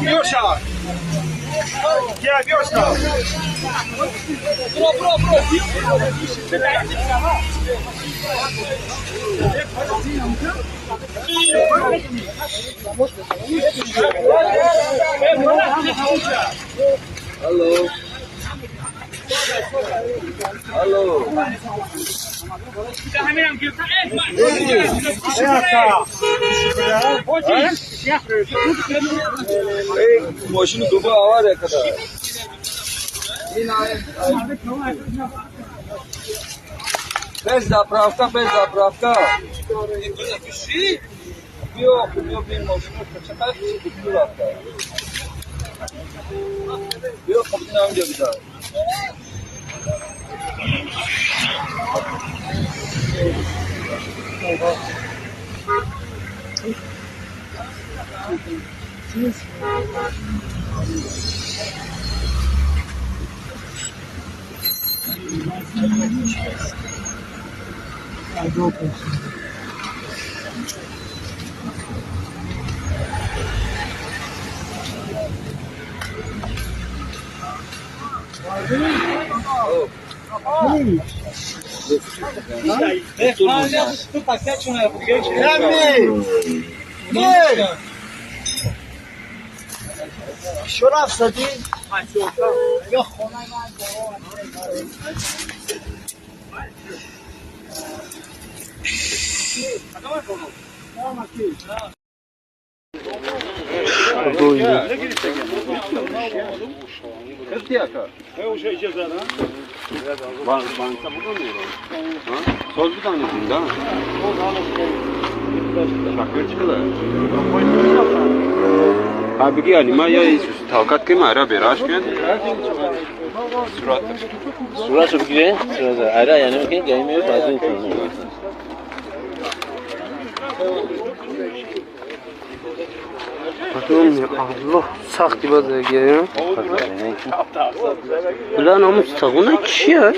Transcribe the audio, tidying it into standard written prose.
Biosza! Gdzie Biosza? Halo. Halo. ماشین دوباره آواره کدا bez zapravka bio bi možemo počekati kulaka bio kapitán dělá شرف زدی؟ یا خونه Söz bir tane değil mi? Şakır çıkılar. Abi ki yani ya tavkat kim ara bir aşk yani. Surat çok güzel. Surat ara yani okey gelmiyor fazla insan. Allah saxti bazı geliyorum. Ulan namus tağına kişi ya.